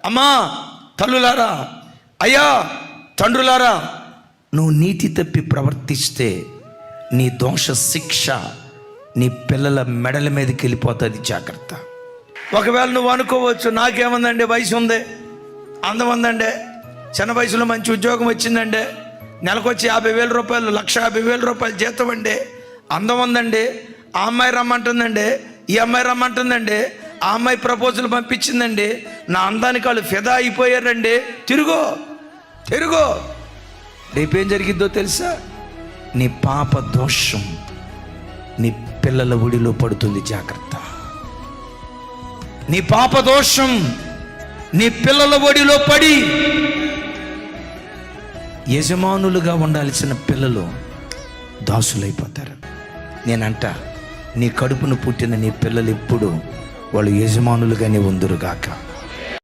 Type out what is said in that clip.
అమ్మా తల్లులారా, అయ్యా తండ్రులారా, నువ్వు నీతి తప్పి ప్రవర్తిస్తే నీ దోష శిక్ష నీ పిల్లల మెడల మీదకి వెళ్ళిపోతుంది, జాగ్రత్త. ఒకవేళ నువ్వు అనుకోవచ్చు, నాకేముందండి, వయసు ఉంది, అందం ఉందండి, చిన్న వయసులో మంచి ఉద్యోగం వచ్చిందండి, నెలకొచ్చి 50,000 రూపాయలు, 1,50,000 రూపాయలు జీతం అండి, అందం ఉందండి, ఆ అమ్మాయి రమ్మంటుందండి, ఈ అమ్మాయి రమ్మంటుందండి, ఆ అమ్మాయి ప్రపోజల్ పంపించిందండి, నా అందానికి వాళ్ళు ఫిదా అయిపోయారండి. తిరుగు రేపేం జరిగిద్దో తెలుసా? నీ పాప దోషం నీ పిల్లల ఒడిలో పడుతుంది, జాగ్రత్త. నీ పాప దోషం నీ పిల్లల ఒడిలో పడి యజమానులుగా ఉండాల్సిన పిల్లలు దాసులైపోతారు. నేనంట, నీ కడుపును పుట్టిన నీ పిల్లలు ఎప్పుడు వాళ్ళు యజమానులుగానే ఉందురుగాక.